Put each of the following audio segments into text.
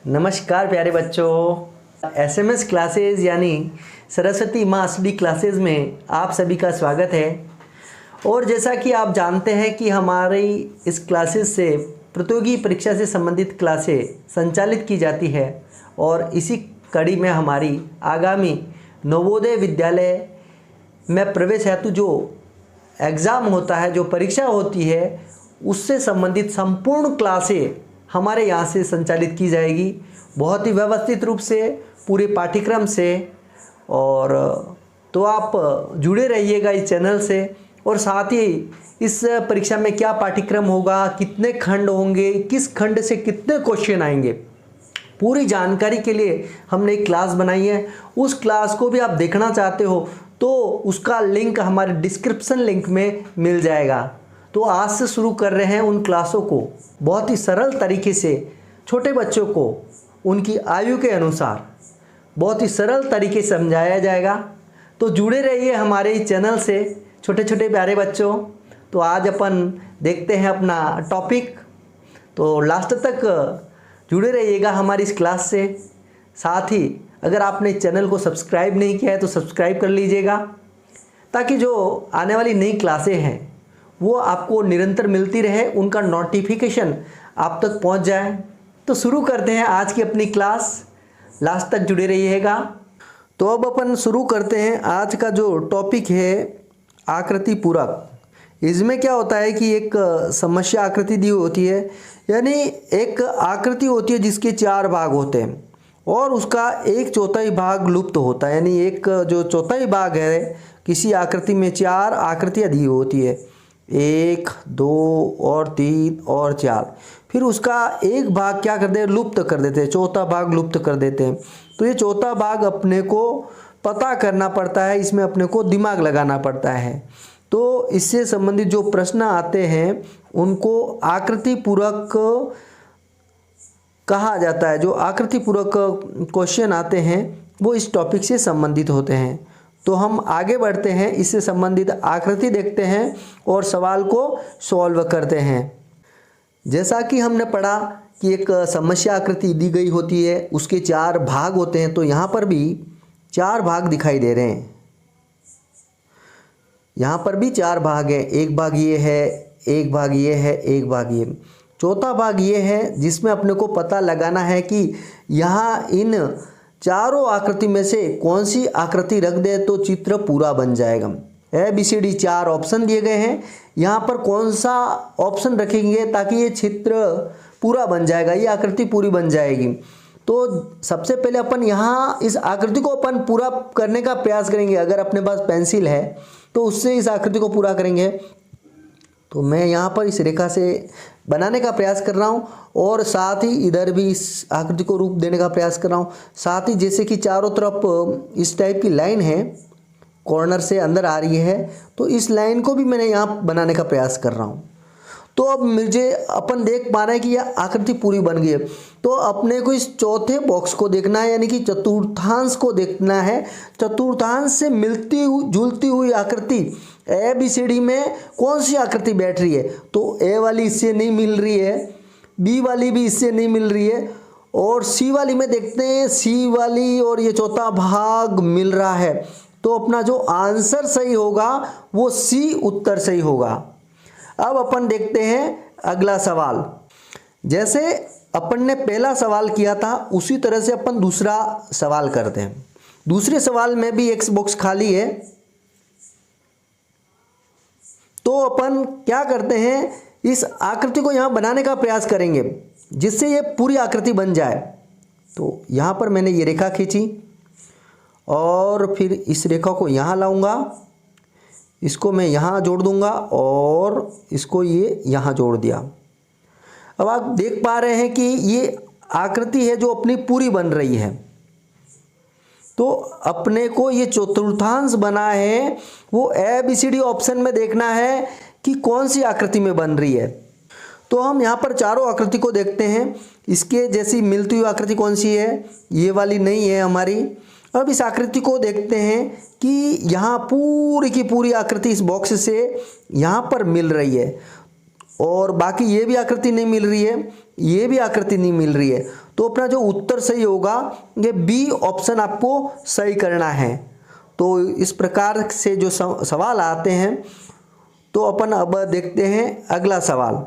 नमस्कार प्यारे बच्चों, एसएमएस क्लासेस यानी सरस्वती माँ स्टडी क्लासेस में आप सभी का स्वागत है। और जैसा कि आप जानते हैं कि हमारी इस क्लासेस से प्रतियोगी परीक्षा से संबंधित क्लासें संचालित की जाती है और इसी कड़ी में हमारी आगामी नवोदय विद्यालय में प्रवेश हेतु जो एग्ज़ाम होता है, जो परीक्षा होती है, उससे संबंधित संपूर्ण क्लासें हमारे यहाँ से संचालित की जाएगी बहुत ही व्यवस्थित रूप से पूरे पाठ्यक्रम से। और तो आप जुड़े रहिएगा इस चैनल से। और साथ ही इस परीक्षा में क्या पाठ्यक्रम होगा, कितने खंड होंगे, किस खंड से कितने क्वेश्चन आएंगे, पूरी जानकारी के लिए हमने एक क्लास बनाई है। उस क्लास को भी आप देखना चाहते हो तो उसका लिंक हमारे डिस्क्रिप्शन लिंक में मिल जाएगा। तो आज से शुरू कर रहे हैं उन क्लासों को बहुत ही सरल तरीके से छोटे बच्चों को उनकी आयु के अनुसार बहुत ही सरल तरीके से समझाया जाएगा। तो जुड़े रहिए हमारे इस चैनल से छोटे छोटे प्यारे बच्चों। तो आज अपन देखते हैं अपना टॉपिक, तो लास्ट तक जुड़े रहिएगा हमारी इस क्लास से। साथ ही अगर आपने चैनल को सब्सक्राइब नहीं किया है तो सब्सक्राइब कर लीजिएगा, ताकि जो आने वाली नई क्लासें हैं वो आपको निरंतर मिलती रहे, उनका नोटिफिकेशन आप तक पहुंच जाए। तो शुरू करते हैं आज की अपनी क्लास, लास्ट तक जुड़े रहिएगा। तो अब अपन शुरू करते हैं। आज का जो टॉपिक है आकृति पूरक। इसमें क्या होता है कि एक समस्या आकृति दी होती है, यानी एक आकृति होती है जिसके 4 भाग होते हैं और उसका 1/4 भाग लुप्त होता है। यानी एक जो चौथाई भाग है किसी आकृति में 4 आकृतियाँ दी होती है, 1, 2 और 3 और 4। फिर उसका एक भाग क्या कर देते हैं, लुप्त कर देते हैं, चौथा भाग लुप्त कर देते हैं। तो ये चौथा भाग अपने को पता करना पड़ता है, इसमें अपने को दिमाग लगाना पड़ता है। तो इससे संबंधित जो प्रश्न आते हैं उनको आकृति पूरक कहा जाता है। जो आकृति पूरक क्वेश्चन आते हैं वो इस टॉपिक से संबंधित होते हैं। तो हम आगे बढ़ते हैं, इससे संबंधित आकृति देखते हैं और सवाल को सॉल्व करते हैं। जैसा कि हमने पढ़ा कि एक समस्या आकृति दी गई होती है, उसके 4 भाग होते हैं। तो यहाँ पर भी 4 भाग दिखाई दे रहे हैं। यहाँ पर भी 4 भाग हैं। एक भाग ये है, एक भाग ये है, एक भाग ये। चौथा भाग ये है जिसमें अपने को पता लगाना है कि यहाँ इन चारों आकृति में से कौन सी आकृति रख दे तो चित्र पूरा बन जाएगा। ABCD 4 ऑप्शन दिए गए हैं, यहाँ पर कौन सा ऑप्शन रखेंगे ताकि ये चित्र पूरा बन जाएगा, ये आकृति पूरी बन जाएगी। तो सबसे पहले अपन यहाँ इस आकृति को अपन पूरा करने का प्रयास करेंगे। अगर अपने पास पेंसिल है तो उससे इस आकृति को पूरा करेंगे। तो मैं यहाँ पर इस रेखा से बनाने का प्रयास कर रहा हूँ और साथ ही इधर भी इस आकृति को रूप देने का प्रयास कर रहा हूँ। साथ ही जैसे कि चारों तरफ इस टाइप की लाइन है, कॉर्नर से अंदर आ रही है, तो इस लाइन को भी मैंने यहाँ बनाने का प्रयास कर रहा हूँ। तो अब मुझे अपन देख पा रहे हैं कि यह आकृति पूरी बन गई है। तो अपने को इस चौथे बॉक्स को देखना है, यानी कि चतुर्थांश को देखना है। चतुर्थांश से मिलती हुई जुलती हुई आकृति ABCD में कौन सी आकृति बैठ रही है। तो A वाली इससे नहीं मिल रही है, B वाली भी इससे नहीं मिल रही है, और C वाली में देखते हैं, C वाली और ये चौथा भाग मिल रहा है। तो अपना जो आंसर सही होगा वो C उत्तर सही होगा। अब अपन देखते हैं अगला सवाल। जैसे अपन ने पहला सवाल किया था उसी तरह से अपन दूसरा सवाल करते हैं। दूसरे सवाल में भी एक बॉक्स खाली है। तो अपन क्या करते हैं, इस आकृति को यहाँ बनाने का प्रयास करेंगे जिससे ये पूरी आकृति बन जाए। तो यहाँ पर मैंने ये रेखा खींची और फिर इस रेखा को यहाँ लाऊंगा, इसको मैं यहाँ जोड़ दूंगा और इसको ये यहाँ जोड़ दिया। अब आप देख पा रहे हैं कि ये आकृति है जो अपनी पूरी बन रही है। तो अपने को ये चतुर्थांश बना है वो ABCD ऑप्शन में देखना है कि कौन सी आकृति में बन रही है। तो हम यहाँ पर चारों आकृति को देखते हैं। इसके जैसी मिलती हुई आकृति कौन सी है, ये वाली नहीं है हमारी। अब इस आकृति को देखते हैं कि यहाँ पूरी की पूरी आकृति इस बॉक्स से यहाँ पर मिल रही है और बाकी ये भी आकृति नहीं मिल रही है। ये भी आकृति नहीं मिल रही है, तो अपना जो उत्तर सही होगा ये बी ऑप्शन आपको सही करना है। तो इस प्रकार से जो सवाल आते हैं, तो अपन अब देखते हैं अगला सवाल।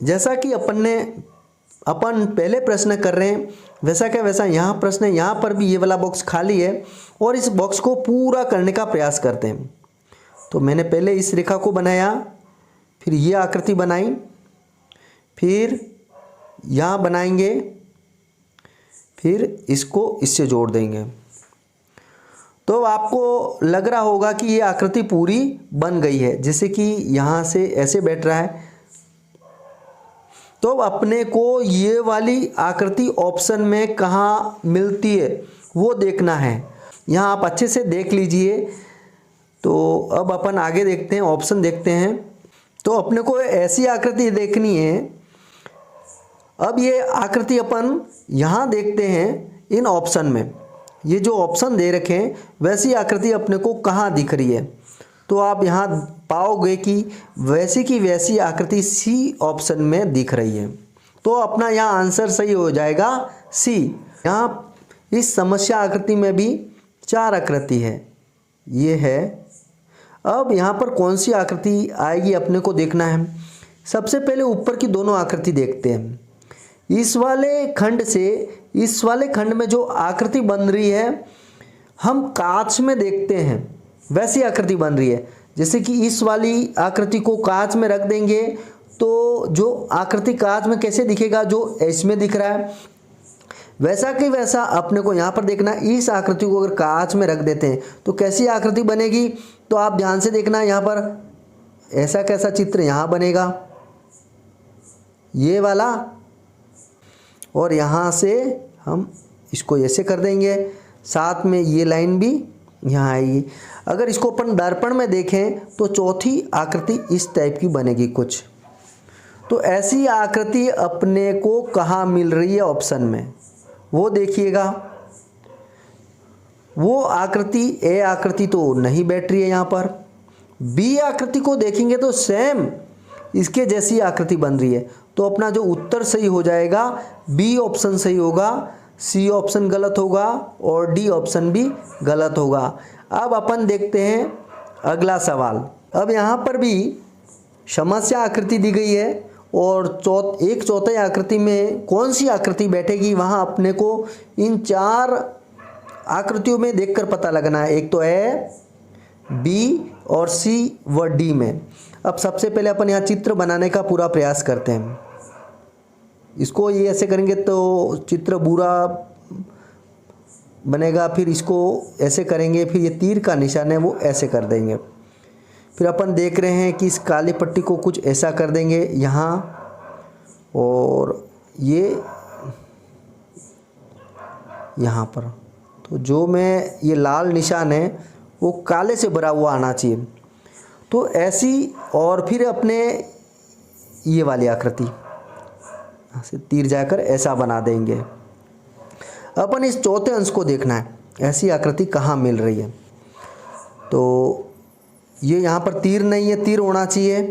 जैसा कि अपन पहले प्रश्न कर रहे हैं वैसा क्या वैसा यहाँ प्रश्न है, यहाँ पर भी ये वाला बॉक्स खाली है और इस बॉक्स को पूरा करने का प्रयास करते हैं। तो मैंने पहले इस रेखा को बनाया, फिर ये आकृति बनाई, फिर यहाँ बनाएंगे, फिर इसको इससे जोड़ देंगे। तो आपको लग रहा होगा कि ये आकृति पूरी बन गई है, जैसे कि यहाँ से ऐसे बैठ रहा है। तो अपने को ये वाली आकृति ऑप्शन में कहाँ मिलती है वो देखना है। यहाँ आप अच्छे से देख लीजिए। तो अब अपन आगे देखते हैं, ऑप्शन देखते हैं। तो अपने को ऐसी आकृति देखनी है। अब ये आकृति अपन यहाँ देखते हैं इन ऑप्शन में, ये जो ऑप्शन दे रखे हैं वैसी आकृति अपने को कहाँ दिख रही है। तो आप यहाँ पाओगे कि वैसी की वैसी आकृति सी ऑप्शन में दिख रही है। तो अपना यहाँ आंसर सही हो जाएगा सी। यहाँ इस समस्या आकृति में भी 4 आकृति है, ये है। अब यहाँ पर कौन सी आकृति आएगी अपने को देखना है। सबसे पहले ऊपर की दोनों आकृति देखते हैं। इस वाले खंड से इस वाले खंड में जो आकृति बन रही है हम कांच में देखते हैं वैसी आकृति बन रही है। जैसे कि इस वाली आकृति को कांच में रख देंगे तो जो आकृति कांच में कैसे दिखेगा, जो इसमें दिख रहा है वैसा कि वैसा अपने को यहाँ पर देखना। इस आकृति को अगर कांच में रख देते हैं तो कैसी आकृति बनेगी, तो आप ध्यान से देखना। यहाँ पर ऐसा कैसा चित्र यहाँ बनेगा, ये वाला, और यहाँ से हम इसको ऐसे कर देंगे, साथ में ये लाइन भी यहाँ आएगी। अगर इसको अपन दर्पण में देखें तो चौथी आकृति इस टाइप की बनेगी कुछ। तो ऐसी आकृति अपने को कहाँ मिल रही है ऑप्शन में, वो देखिएगा। वो आकृति ए आकृति तो नहीं बैठ रही है यहाँ पर। बी आकृति को देखेंगे तो सेम इसके जैसी आकृति बन रही है। तो अपना जो उत्तर सही हो जाएगा बी ऑप्शन सही होगा, सी ऑप्शन गलत होगा और डी ऑप्शन भी गलत होगा। अब अपन देखते हैं अगला सवाल। अब यहाँ पर भी समस्या आकृति दी गई है और एक चौथाई आकृति में कौन सी आकृति बैठेगी वहाँ अपने को इन 4 आकृतियों में देखकर पता लगना है। एक तो ए, बी और सी व डी में। अब सबसे पहले अपन यहाँ चित्र बनाने का पूरा प्रयास करते हैं। इसको ये ऐसे करेंगे तो चित्र बुरा बनेगा, फिर इसको ऐसे करेंगे, फिर ये तीर का निशान है वो ऐसे कर देंगे। फिर अपन देख रहे हैं कि इस काली पट्टी को कुछ ऐसा कर देंगे यहाँ, और ये यहाँ पर। तो जो में ये लाल निशान है वो काले से भरा हुआ आना चाहिए। तो ऐसी, और फिर अपने ये वाली आकृति यहाँ से तीर जाकर ऐसा बना देंगे। अपन इस चौथे अंश को देखना है, ऐसी आकृति कहाँ मिल रही है। तो ये यहाँ पर तीर नहीं है, तीर होना चाहिए।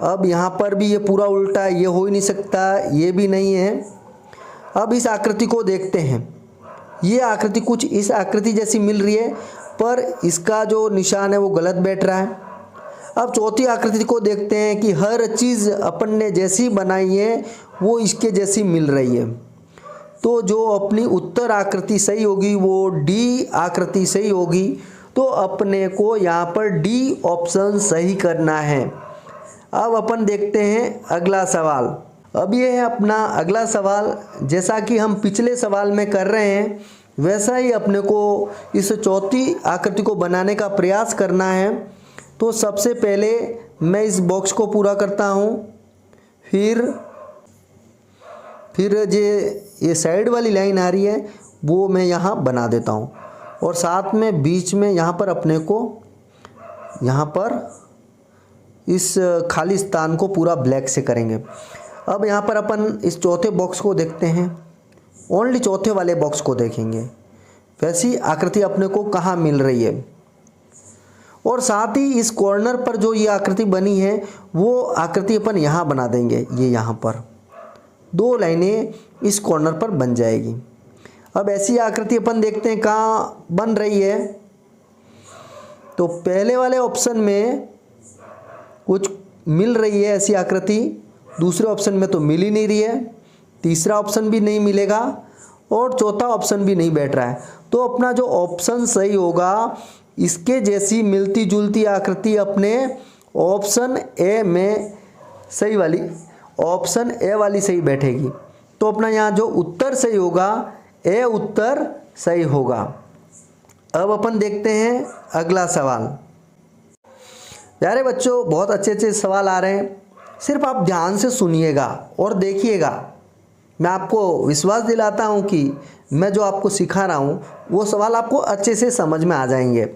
अब यहाँ पर भी ये पूरा उल्टा है, ये हो ही नहीं सकता, ये भी नहीं है। अब इस आकृति को देखते हैं। ये आकृति कुछ इस आकृति जैसी मिल रही है, पर इसका जो निशान है वो गलत बैठ रहा है। अब चौथी आकृति को देखते हैं कि हर चीज़ अपन ने जैसी बनाई है वो इसके जैसी मिल रही है। तो जो अपनी उत्तर आकृति सही होगी वो डी आकृति सही होगी। तो अपने को यहाँ पर डी ऑप्शन सही करना है। अब अपन देखते हैं अगला सवाल। अब ये है अपना अगला सवाल। जैसा कि हम पिछले सवाल में कर रहे हैं वैसा ही अपने को इस चौथी आकृति को बनाने का प्रयास करना है। तो सबसे पहले मैं इस बॉक्स को पूरा करता हूँ, फिर ये साइड वाली लाइन आ रही है वो मैं यहाँ बना देता हूँ, और साथ में बीच में यहाँ पर अपने को यहाँ पर इस खाली स्थान को पूरा ब्लैक से करेंगे। अब यहाँ पर अपन इस चौथे बॉक्स को देखते हैं, ओनली चौथे वाले बॉक्स को देखेंगे, वैसी आकृति अपने को कहाँ मिल रही है। और साथ ही इस कॉर्नर पर जो ये आकृति बनी है वो आकृति अपन यहाँ बना देंगे। ये यहाँ पर 2 लाइनें इस कॉर्नर पर बन जाएगी। अब ऐसी आकृति अपन देखते हैं कहाँ बन रही है। तो पहले वाले ऑप्शन में कुछ मिल रही है ऐसी आकृति, दूसरे ऑप्शन में तो मिल ही नहीं रही है, तीसरा ऑप्शन भी नहीं मिलेगा और चौथा ऑप्शन भी नहीं बैठ रहा है। तो अपना जो ऑप्शन सही होगा, इसके जैसी मिलती जुलती आकृति अपने ऑप्शन ए में सही वाली, ऑप्शन ए वाली सही बैठेगी। तो अपना यहाँ जो उत्तर सही होगा, ए उत्तर सही होगा। अब अपन देखते हैं अगला सवाल। प्यारे बच्चों, बहुत अच्छे अच्छे सवाल आ रहे हैं, सिर्फ आप ध्यान से सुनिएगा और देखिएगा। मैं आपको विश्वास दिलाता हूँ कि मैं जो आपको सिखा रहा हूँ वो सवाल आपको अच्छे से समझ में आ जाएंगे।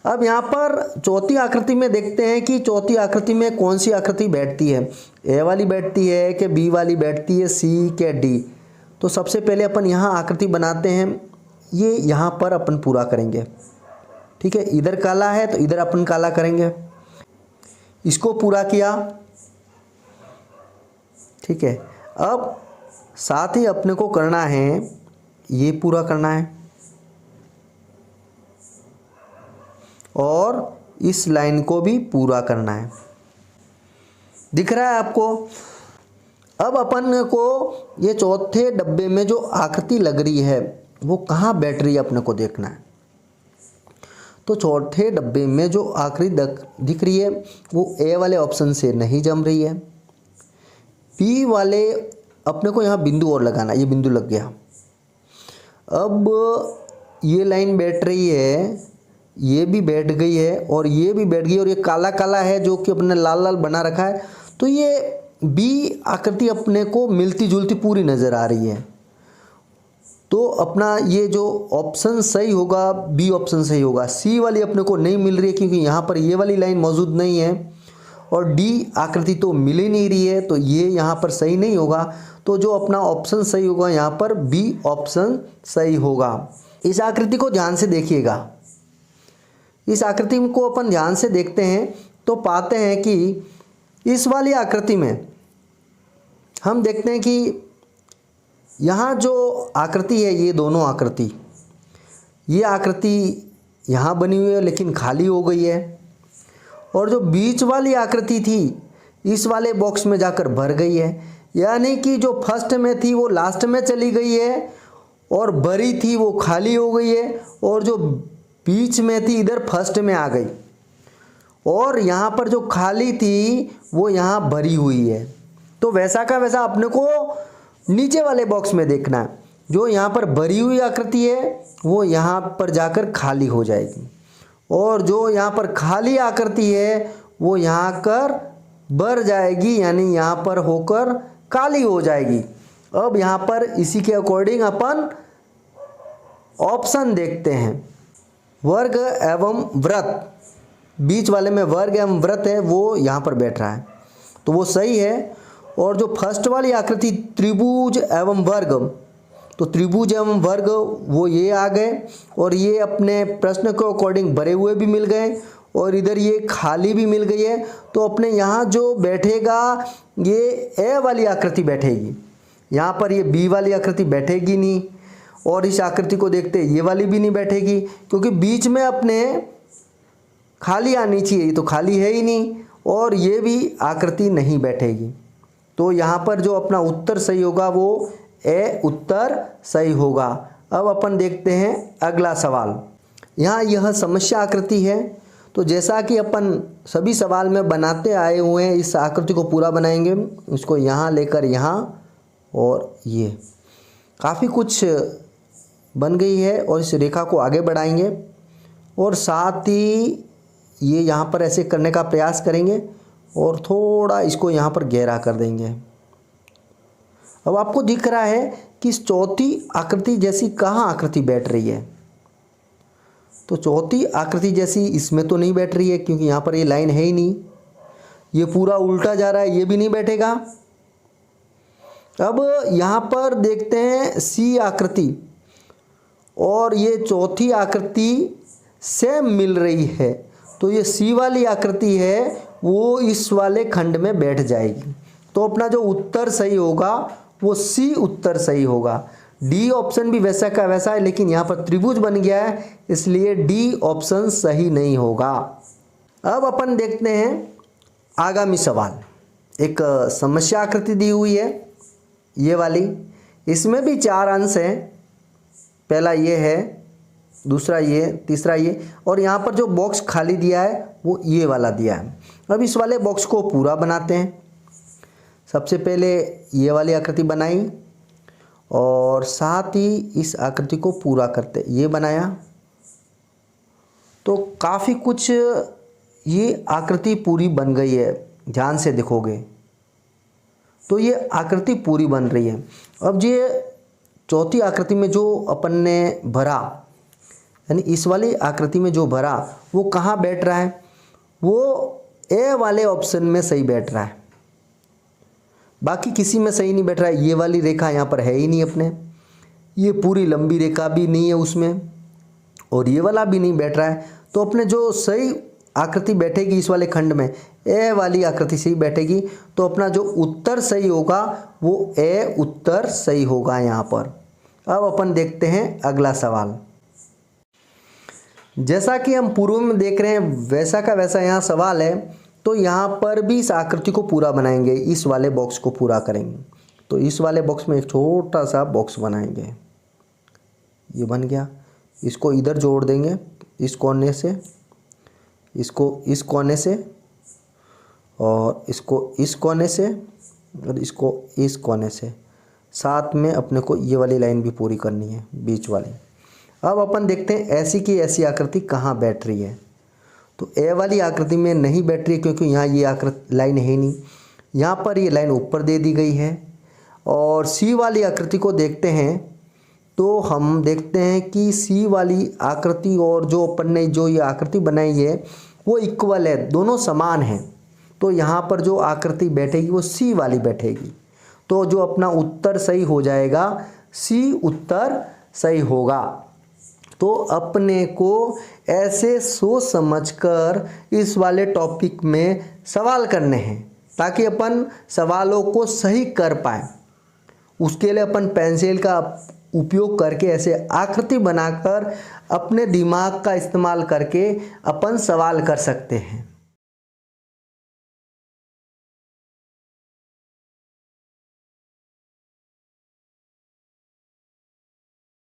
अब यहाँ पर चौथी आकृति में देखते हैं कि चौथी आकृति में कौन सी आकृति बैठती है, ए वाली बैठती है कि बी वाली बैठती है, सी के डी। तो सबसे पहले अपन यहाँ आकृति बनाते हैं, ये यहाँ पर अपन पूरा करेंगे। ठीक है, इधर काला है तो इधर अपन काला करेंगे, इसको पूरा किया। ठीक है, अब साथ ही अपने को करना है, ये पूरा करना है और इस लाइन को भी पूरा करना है। दिख रहा है आपको? अब अपन को ये चौथे डब्बे में जो आकृति लग रही है वो कहाँ बैठ रही है अपने को देखना है। तो चौथे डब्बे में जो आकृति दिख रही है वो ए वाले ऑप्शन से नहीं जम रही है। बी वाले अपने को यहाँ बिंदु और लगाना, ये बिंदु लग गया। अब ये लाइन बैठ रही है, ये भी बैठ गई है और ये भी बैठ गई और ये काला काला है जो कि अपने लाल लाल बना रखा है। तो ये बी आकृति अपने को मिलती जुलती पूरी नज़र आ रही है। तो अपना ये जो ऑप्शन सही होगा, बी ऑप्शन सही होगा। सी वाली अपने को नहीं मिल रही है क्योंकि यहाँ पर ये वाली लाइन मौजूद नहीं है और डी आकृति तो मिल ही नहीं रही है, तो ये यहाँ पर सही नहीं होगा। तो जो अपना ऑप्शन सही होगा यहाँ पर बी ऑप्शन सही होगा। इस आकृति को ध्यान से देखिएगा। इस आकृति को अपन ध्यान से देखते हैं तो पाते हैं कि इस वाली आकृति में हम देखते हैं कि यहाँ जो आकृति है, ये दोनों आकृति, ये आकृति यहाँ बनी हुई है लेकिन खाली हो गई है, और जो बीच वाली आकृति थी इस वाले बॉक्स में जाकर भर गई है। यानी कि जो फर्स्ट में थी वो लास्ट में चली गई है और भरी थी वो खाली हो गई है, और जो बीच में थी इधर फर्स्ट में आ गई, और यहाँ पर जो खाली थी वो यहाँ भरी हुई है। तो वैसा का वैसा अपने को नीचे वाले बॉक्स में देखना है। जो यहाँ पर भरी हुई आकृति है वो यहाँ पर जाकर खाली हो जाएगी, और जो यहाँ पर खाली आकृति है वो यहाँ कर भर जाएगी, यानी यहाँ पर होकर काली हो जाएगी। अब यहाँ पर इसी के अकॉर्डिंग अपन ऑप्शन देखते हैं। वर्ग एवं वृत्त, बीच वाले में वर्ग एवं वृत्त है वो यहाँ पर बैठ रहा है तो वो सही है। और जो फर्स्ट वाली आकृति त्रिभुज एवं वर्ग, तो त्रिभुज एवं वर्ग वो ये आ गए, और ये अपने प्रश्न के अकॉर्डिंग भरे हुए भी मिल गए और इधर ये खाली भी मिल गई है। तो अपने यहाँ जो बैठेगा ये ए वाली आकृति बैठेगी, यहाँ पर ये बी वाली आकृति बैठेगी नहीं, और इस आकृति को देखते ये वाली भी नहीं बैठेगी क्योंकि बीच में अपने खाली आनी चाहिए, ये तो खाली है ही नहीं, और ये भी आकृति नहीं बैठेगी। तो यहाँ पर जो अपना उत्तर सही होगा वो ए उत्तर सही होगा। अब अपन देखते हैं अगला सवाल। यहाँ यह समस्या आकृति है, तो जैसा कि अपन सभी सवाल में बनाते आए हुए हैं इस आकृति को पूरा बनाएंगे। इसको यहाँ लेकर यहाँ, और ये काफ़ी कुछ बन गई है, और इस रेखा को आगे बढ़ाएंगे और साथ ही ये यहाँ पर ऐसे करने का प्रयास करेंगे और थोड़ा इसको यहाँ पर गहरा कर देंगे। अब आपको दिख रहा है कि इस चौथी आकृति जैसी कहाँ आकृति बैठ रही है। तो चौथी आकृति जैसी इसमें तो नहीं बैठ रही है क्योंकि यहाँ पर ये लाइन है ही नहीं, ये पूरा उल्टा जा रहा है, ये भी नहीं बैठेगा। अब यहाँ पर देखते हैं सी आकृति, और ये चौथी आकृति सेम मिल रही है, तो ये सी वाली आकृति है वो इस वाले खंड में बैठ जाएगी। तो अपना जो उत्तर सही होगा वो सी उत्तर सही होगा। डी ऑप्शन भी वैसा का वैसा है, लेकिन यहाँ पर त्रिभुज बन गया है, इसलिए डी ऑप्शन सही नहीं होगा। अब अपन देखते हैं आगामी सवाल। एक समस्या आकृति दी हुई है ये वाली, इसमें भी 4 अंश हैं। पहला ये है, दूसरा ये, तीसरा ये, और यहाँ पर जो बॉक्स खाली दिया है वो ये वाला दिया है। अब इस वाले बॉक्स को पूरा बनाते हैं। सबसे पहले ये वाली आकृति बनाई और साथ ही इस आकृति को पूरा करते, ये बनाया तो काफ़ी कुछ ये आकृति पूरी बन गई है। ध्यान से देखोगे तो ये आकृति पूरी बन रही है। अब ये चौथी आकृति में जो अपन ने भरा, यानी इस वाली आकृति में जो भरा वो कहाँ बैठ रहा है, वो ए वाले ऑप्शन में सही बैठ रहा है, बाकी किसी में सही नहीं बैठ रहा है। ये वाली रेखा यहाँ पर है ही नहीं अपने, ये पूरी लंबी रेखा भी नहीं है उसमें, और ये वाला भी नहीं बैठ रहा है। तो अपने जो सही आकृति बैठेगी इस वाले खंड में, ए वाली आकृति सही बैठेगी। तो अपना जो उत्तर सही होगा वो ए उत्तर सही होगा यहाँ पर। अब अपन देखते हैं अगला सवाल। जैसा कि हम पूर्व में देख रहे हैं वैसा का वैसा यहाँ सवाल है। तो यहाँ पर भी इस आकृति को पूरा बनाएंगे, इस वाले बॉक्स को पूरा करेंगे। तो इस वाले बॉक्स में एक छोटा सा बॉक्स बनाएंगे, ये बन गया। इसको इधर जोड़ देंगे, इस कोने से, इसको इस कोने से, और इसको इस कोने से, और इसको इस कोने से। साथ में अपने को ये वाली लाइन भी पूरी करनी है, बीच वाली। अब अपन देखते हैं ऐसी की ऐसी आकृति कहाँ बैठ रही है। तो ए वाली आकृति में नहीं बैठ रही है क्योंकि यहाँ ये आकृति लाइन है नहीं, यहाँ पर ये लाइन ऊपर दे दी गई है। और सी वाली आकृति को देखते हैं तो हम देखते हैं कि सी वाली आकृति और जो अपन ने जो ये आकृति बनाई है वो इक्वल है, दोनों समान हैं। तो यहाँ पर जो आकृति बैठेगी वो सी वाली बैठेगी। तो जो अपना उत्तर सही हो जाएगा, सी उत्तर सही होगा। तो अपने को ऐसे सोच समझकर इस वाले टॉपिक में सवाल करने हैं ताकि अपन सवालों को सही कर पाएँ। उसके लिए अपन पेंसिल का उपयोग करके ऐसे आकृति बनाकर अपने दिमाग का इस्तेमाल करके अपन सवाल कर सकते हैं।